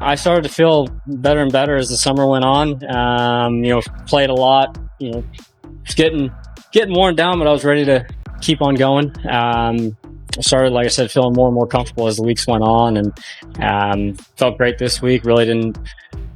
I started to feel better and better as the summer went on. Played a lot. It's getting worn down, but I was ready to keep on going. I started, like I said, feeling more and more comfortable as the weeks went on, and felt great this week. Really didn't,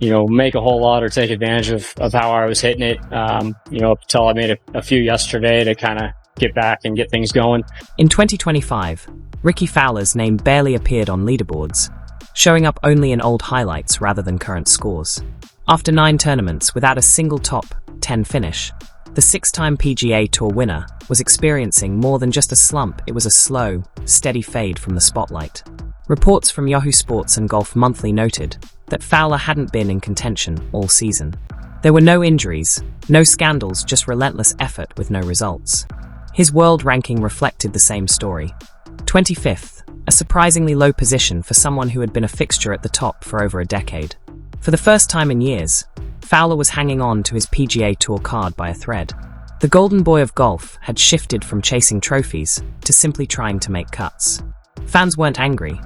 make a whole lot or take advantage of how I was hitting it, up until I made a few yesterday to kind of get back and get things going. In 2025, Rickie Fowler's name barely appeared on leaderboards, showing up only in old highlights rather than current scores. After 9 tournaments without a single top 10 finish, the 6-time PGA Tour winner was experiencing more than just a slump. It was a slow, steady fade from the spotlight. Reports from Yahoo Sports and Golf Monthly noted that Fowler hadn't been in contention all season. There were no injuries, no scandals, just relentless effort with no results. His world ranking reflected the same story. 25th, a surprisingly low position for someone who had been a fixture at the top for over a decade. For the first time in years, Fowler was hanging on to his PGA Tour card by a thread. The golden boy of golf had shifted from chasing trophies to simply trying to make cuts. Fans weren't angry.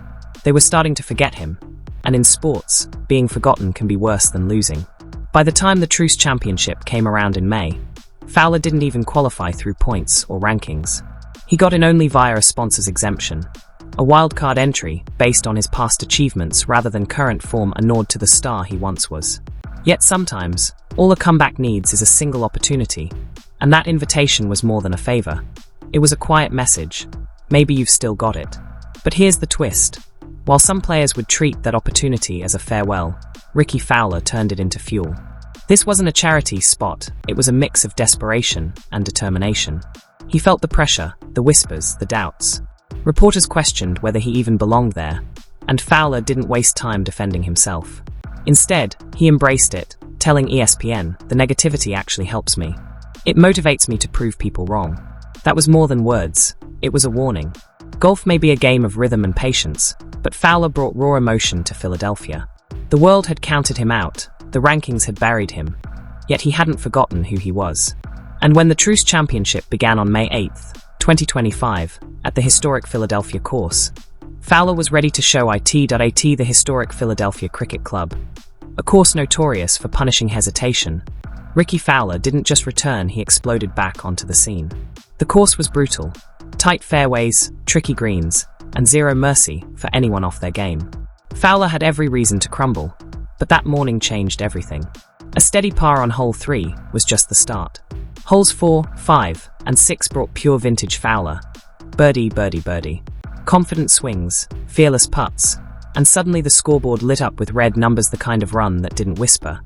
They were starting to forget him. And in sports, being forgotten can be worse than losing. By the time the Truist Championship came around in May, Fowler didn't even qualify through points or rankings. He got in only via a sponsor's exemption, a wildcard entry based on his past achievements rather than current form, a nod to the star he once was. Yet sometimes, all a comeback needs is a single opportunity, and that invitation was more than a favor. It was a quiet message. Maybe you've still got it. But here's the twist. While some players would treat that opportunity as a farewell, Rickie Fowler turned it into fuel. This wasn't a charity spot, it was a mix of desperation and determination. He felt the pressure, the whispers, the doubts. Reporters questioned whether he even belonged there, and Fowler didn't waste time defending himself. Instead, he embraced it, telling ESPN, "The negativity actually helps me. It motivates me to prove people wrong." That was more than words, it was a warning. Golf may be a game of rhythm and patience, but Fowler brought raw emotion to Philadelphia. The world had counted him out, the rankings had buried him, yet he hadn't forgotten who he was. And when the Truist Championship began on May 8, 2025, at the historic Philadelphia course, Fowler was ready to show the historic Philadelphia Cricket Club. A course notorious for punishing hesitation, Rickie Fowler didn't just return, he exploded back onto the scene. The course was brutal. Tight fairways, tricky greens, and zero mercy for anyone off their game. Fowler had every reason to crumble, but that morning changed everything. A steady par on hole 3 was just the start. Holes 4, 5, and 6 brought pure vintage Fowler. Birdie, birdie, birdie. Confident swings, fearless putts, and suddenly the scoreboard lit up with red numbers, the kind of run that didn't whisper.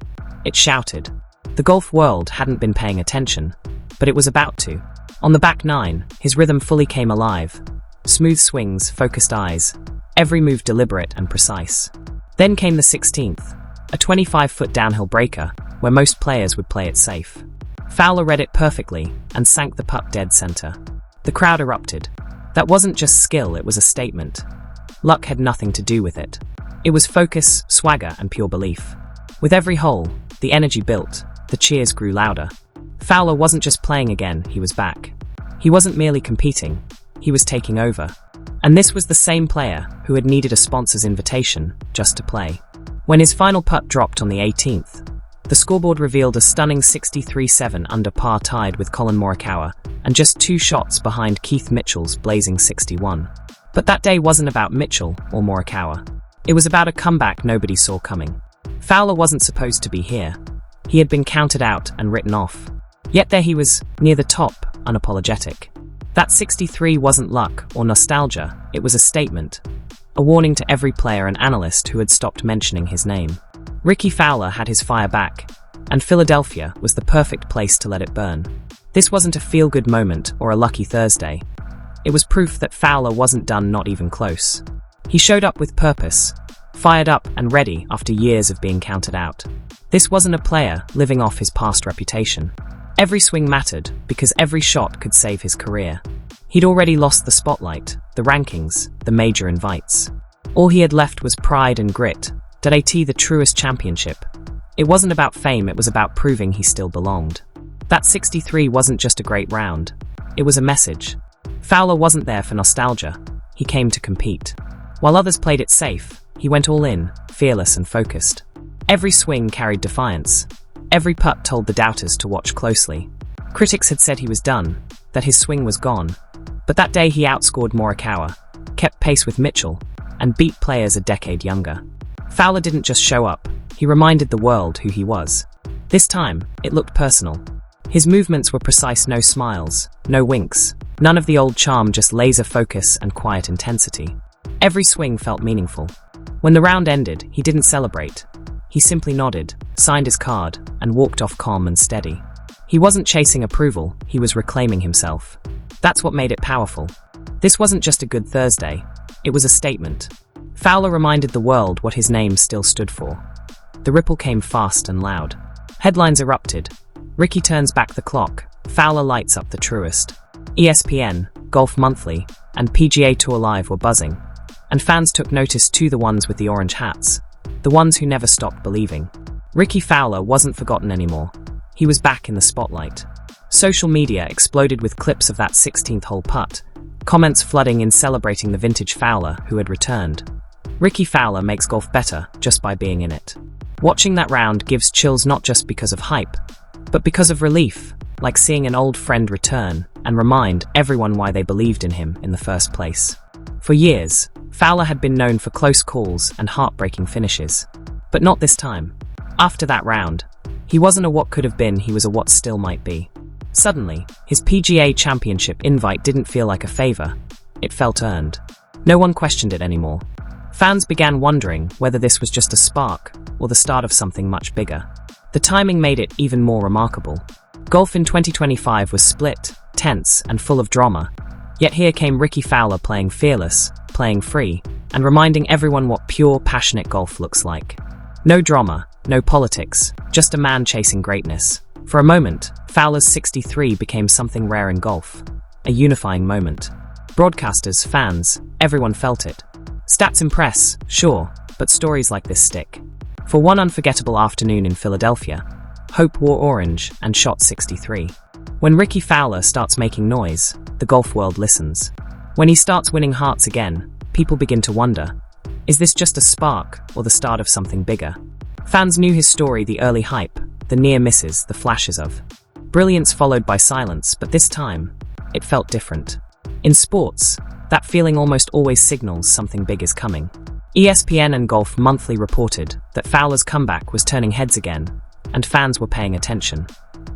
It shouted. The golf world hadn't been paying attention, but it was about to. On the back 9, his rhythm fully came alive. Smooth swings, focused eyes, every move deliberate and precise. Then came the 16th, a 25-foot downhill breaker, where most players would play it safe. Fowler read it perfectly and sank the putt dead center. The crowd erupted. That wasn't just skill, it was a statement. Luck had nothing to do with it. It was focus, swagger, and pure belief. With every hole, the energy built, the cheers grew louder. Fowler wasn't just playing again, he was back. He wasn't merely competing, he was taking over. And this was the same player who had needed a sponsor's invitation just to play. When his final putt dropped on the 18th, the scoreboard revealed a stunning 63-7 under par, tied with Collin Morikawa, and just 2 shots behind Keith Mitchell's blazing 61. But that day wasn't about Mitchell or Morikawa. It was about a comeback nobody saw coming. Fowler wasn't supposed to be here. He had been counted out and written off. Yet there he was, near the top, unapologetic. That 63 wasn't luck or nostalgia, it was a statement. A warning to every player and analyst who had stopped mentioning his name. Rickie Fowler had his fire back, and Philadelphia was the perfect place to let it burn. This wasn't a feel-good moment or a lucky Thursday. It was proof that Fowler wasn't done, not even close. He showed up with purpose, fired up and ready after years of being counted out. This wasn't a player living off his past reputation. Every swing mattered because every shot could save his career. He'd already lost the spotlight, the rankings, the major invites. All he had left was pride and grit. The Truist Championship. It wasn't about fame, it was about proving he still belonged. That 63 wasn't just a great round. It was a message. Fowler wasn't there for nostalgia. He came to compete. While others played it safe, he went all in, fearless and focused. Every swing carried defiance. Every putt told the doubters to watch closely. Critics had said he was done, that his swing was gone. But that day he outscored Morikawa, kept pace with Mitchell, and beat players a decade younger. Fowler didn't just show up, he reminded the world who he was. This time, it looked personal. His movements were precise, no smiles, no winks, none of the old charm, just laser focus and quiet intensity. Every swing felt meaningful. When the round ended, he didn't celebrate. He simply nodded, signed his card, and walked off calm and steady. He wasn't chasing approval, he was reclaiming himself. That's what made it powerful. This wasn't just a good Thursday, it was a statement. Fowler reminded the world what his name still stood for. The ripple came fast and loud. Headlines erupted. Rickie turns back the clock, Fowler lights up the Truist. ESPN, Golf Monthly, and PGA Tour Live were buzzing. And fans took notice too, the ones with the orange hats. The ones who never stopped believing. Rickie Fowler wasn't forgotten anymore. He was back in the spotlight. Social media exploded with clips of that 16th hole putt, comments flooding in celebrating the vintage Fowler who had returned. Rickie Fowler makes golf better just by being in it. Watching that round gives chills, not just because of hype, but because of relief, like seeing an old friend return and remind everyone why they believed in him in the first place. For years, Fowler had been known for close calls and heartbreaking finishes. But not this time. After that round, he wasn't a what could have been, he was a what still might be. Suddenly, his PGA Championship invite didn't feel like a favor. It felt earned. No one questioned it anymore. Fans began wondering whether this was just a spark or the start of something much bigger. The timing made it even more remarkable. Golf in 2025 was split, tense, and full of drama. Yet here came Rickie Fowler playing fearless, playing free, and reminding everyone what pure, passionate golf looks like. No drama, no politics, just a man chasing greatness. For a moment, Fowler's 63 became something rare in golf. A unifying moment. Broadcasters, fans, everyone felt it. Stats impress, sure, but stories like this stick. For one unforgettable afternoon in Philadelphia, Hope wore orange and shot 63. When Rickie Fowler starts making noise, the golf world listens. When he starts winning hearts again, people begin to wonder, is this just a spark or the start of something bigger? Fans knew his story, the early hype, the near misses, the flashes of brilliance followed by silence, but this time, it felt different. In sports, that feeling almost always signals something big is coming. ESPN and Golf Monthly reported that Fowler's comeback was turning heads again, and fans were paying attention.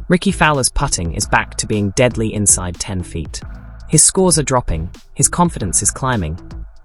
Rickie Fowler's putting is back to being deadly inside 10 feet. His scores are dropping, his confidence is climbing,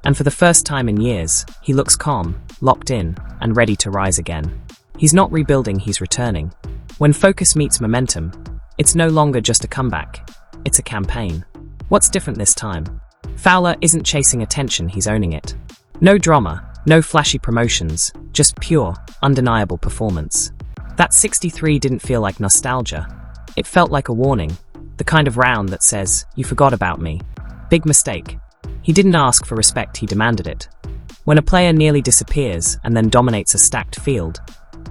and for the first time in years, he looks calm, locked in, and ready to rise again. He's not rebuilding, he's returning. When focus meets momentum, it's no longer just a comeback, it's a campaign. What's different this time? Fowler isn't chasing attention, he's owning it. No drama, no flashy promotions, just pure, undeniable performance. That 63 didn't feel like nostalgia. It felt like a warning, the kind of round that says, you forgot about me. Big mistake. He didn't ask for respect, he demanded it. When a player nearly disappears and then dominates a stacked field,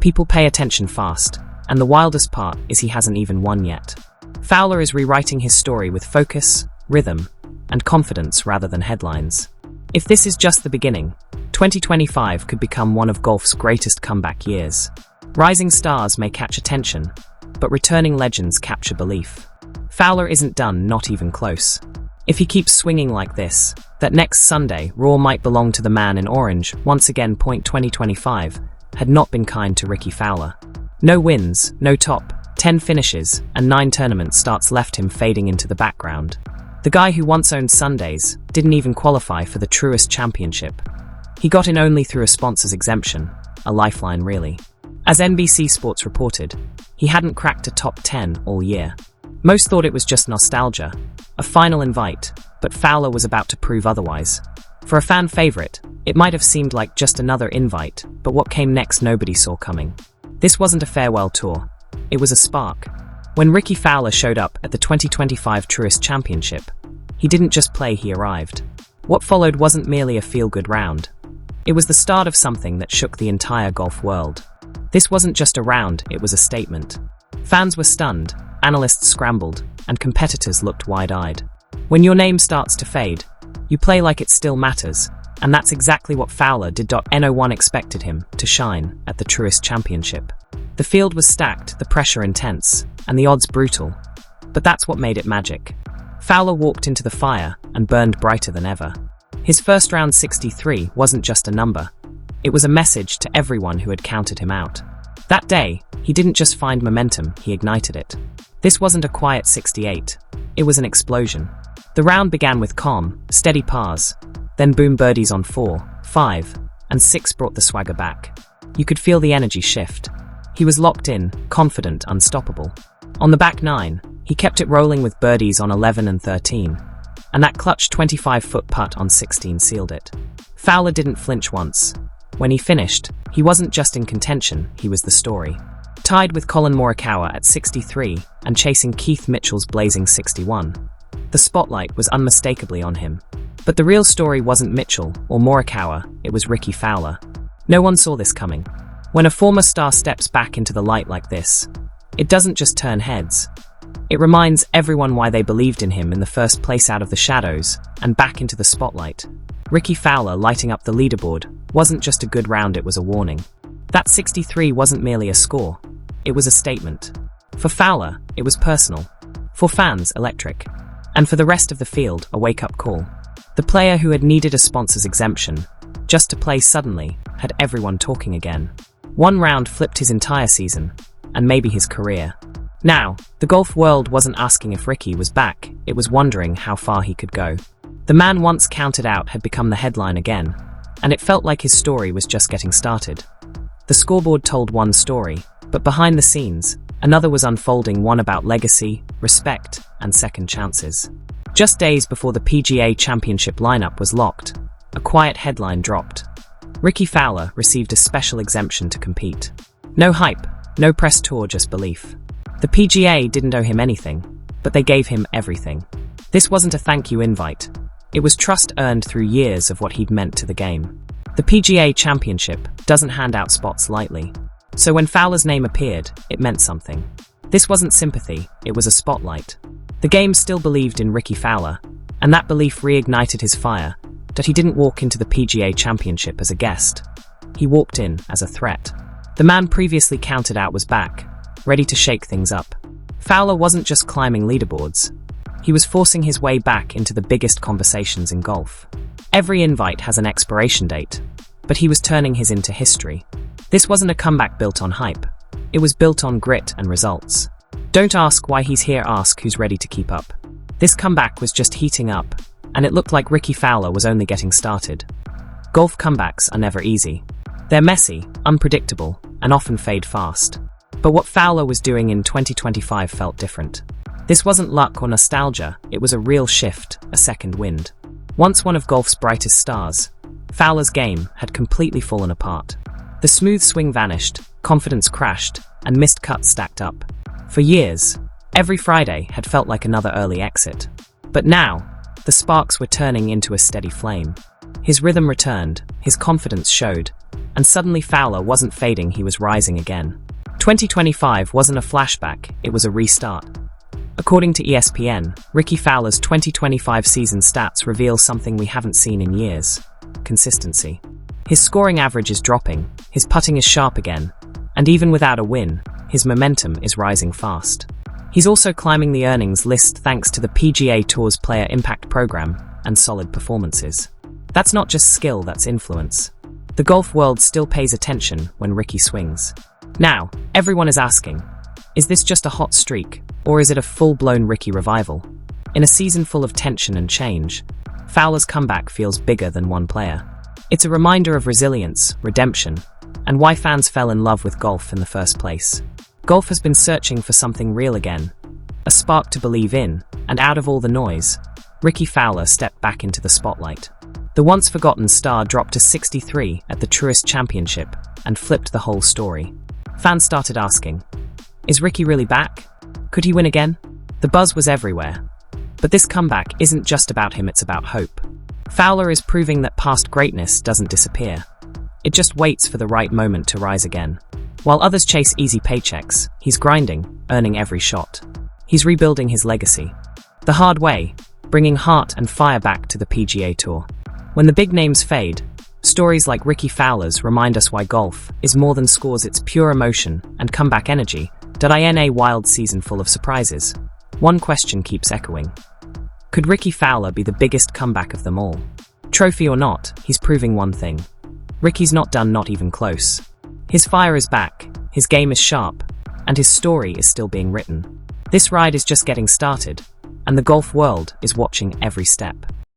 people pay attention fast, and the wildest part is he hasn't even won yet. Fowler is rewriting his story with focus, rhythm, and confidence rather than headlines. If this is just the beginning, 2025 could become one of golf's greatest comeback years. Rising stars may catch attention, but returning legends capture belief. Fowler isn't done, not even close. If he keeps swinging like this, that next Sunday Raw might belong to the man in orange. Once again, 2025 had not been kind to Rickie Fowler. No wins, no top 10 finishes, and 9 tournament starts left him fading into the background. The guy who once owned Sundays didn't even qualify for the Truist Championship. He got in only through a sponsor's exemption, a lifeline really. As NBC Sports reported, he hadn't cracked a top 10 all year. Most thought it was just nostalgia, a final invite, but Fowler was about to prove otherwise. For a fan favorite, it might have seemed like just another invite, but what came next nobody saw coming. This wasn't a farewell tour. It was a spark. When Rickie Fowler showed up at the 2025 Truist Championship, he didn't just play, he arrived. What followed wasn't merely a feel-good round. It was the start of something that shook the entire golf world. This wasn't just a round, it was a statement. Fans were stunned, analysts scrambled, and competitors looked wide-eyed. When your name starts to fade, you play like it still matters, And that's exactly what Fowler did. No one expected him to shine at the Truist Championship. The field was stacked, the pressure intense, and the odds brutal. But that's what made it magic. Fowler walked into the fire and burned brighter than ever. His first round 63 wasn't just a number. It was a message to everyone who had counted him out. That day, he didn't just find momentum, he ignited it. This wasn't a quiet 68. It was an explosion. The round began with calm, steady pars, then boom birdies on 4, 5, and 6 brought the swagger back. You could feel the energy shift. He was locked in, confident, unstoppable. On the back 9, he kept it rolling with birdies on 11 and 13, and that clutch 25-foot putt on 16 sealed it. Fowler didn't flinch once. When he finished, he wasn't just in contention, he was the story. Tied with Colin Morikawa at 63 and chasing Keith Mitchell's blazing 61. The spotlight was unmistakably on him. But the real story wasn't Mitchell or Morikawa, it was Rickie Fowler. No one saw this coming. When a former star steps back into the light like this, it doesn't just turn heads. It reminds everyone why they believed in him in the first place, out of the shadows and back into the spotlight. Rickie Fowler lighting up the leaderboard wasn't just a good round, it was a warning. That 63 wasn't merely a score, it was a statement. For Fowler, it was personal. For fans, electric. And for the rest of the field, a wake-up call. The player who had needed a sponsor's exemption just to play suddenly had everyone talking again. One round flipped his entire season, and maybe his career. Now, the golf world wasn't asking if Rickie was back, it was wondering how far he could go. The man once counted out had become the headline again, and it felt like his story was just getting started. The scoreboard told one story, but behind the scenes, another was unfolding, one about legacy, respect, and second chances. Just days before the PGA Championship lineup was locked, a quiet headline dropped. Rickie Fowler received a special exemption to compete. No hype, no press tour, just belief. The PGA didn't owe him anything, but they gave him everything. This wasn't a thank you invite. It was trust earned through years of what he'd meant to the game. The PGA Championship doesn't hand out spots lightly. So when Fowler's name appeared, it meant something. This wasn't sympathy, it was a spotlight. The game still believed in Rickie Fowler, and that belief reignited his fire, that he didn't walk into the PGA Championship as a guest. He walked in as a threat. The man previously counted out was back, ready to shake things up. Fowler wasn't just climbing leaderboards. He was forcing his way back into the biggest conversations in golf. Every invite has an expiration date, but he was turning his into history. This wasn't a comeback built on hype. It was built on grit and results. Don't ask why he's here, ask who's ready to keep up. This comeback was just heating up, and it looked like Rickie Fowler was only getting started. Golf comebacks are never easy. They're messy, unpredictable, and often fade fast. But what Fowler was doing in 2025 felt different. This wasn't luck or nostalgia, it was a real shift, a second wind. Once one of golf's brightest stars, Fowler's game had completely fallen apart. The smooth swing vanished, confidence crashed, and missed cuts stacked up. For years, every Friday had felt like another early exit. But now, the sparks were turning into a steady flame. His rhythm returned, his confidence showed, and suddenly Fowler wasn't fading, he was rising again. 2025 wasn't a flashback, it was a restart. According to ESPN, Rickie Fowler's 2025 season stats reveal something we haven't seen in years: consistency. His scoring average is dropping, his putting is sharp again, and even without a win, his momentum is rising fast. He's also climbing the earnings list thanks to the PGA Tour's Player Impact Program and solid performances. That's not just skill, that's influence. The golf world still pays attention when Rickie swings. Now, everyone is asking, is this just a hot streak, or is it a full-blown Rickie revival? In a season full of tension and change, Fowler's comeback feels bigger than one player. It's a reminder of resilience, redemption, and why fans fell in love with golf in the first place. Golf has been searching for something real again, a spark to believe in, and out of all the noise, Rickie Fowler stepped back into the spotlight. The once-forgotten star dropped to 63 at the Truist Championship and flipped the whole story. Fans started asking, is Rickie really back? Could he win again? The buzz was everywhere. But this comeback isn't just about him, it's about hope. Fowler is proving that past greatness doesn't disappear. It just waits for the right moment to rise again. While others chase easy paychecks, he's grinding, earning every shot. He's rebuilding his legacy. The hard way, bringing heart and fire back to the PGA Tour. When the big names fade, stories like Rickie Fowler's remind us why golf is more than scores, it's pure emotion and comeback energy. In a wild season full of surprises, one question keeps echoing. Could Rickie Fowler be the biggest comeback of them all? Trophy or not, he's proving one thing. Rickie's not done, not even close. His fire is back, his game is sharp, and his story is still being written. This ride is just getting started, and the golf world is watching every step.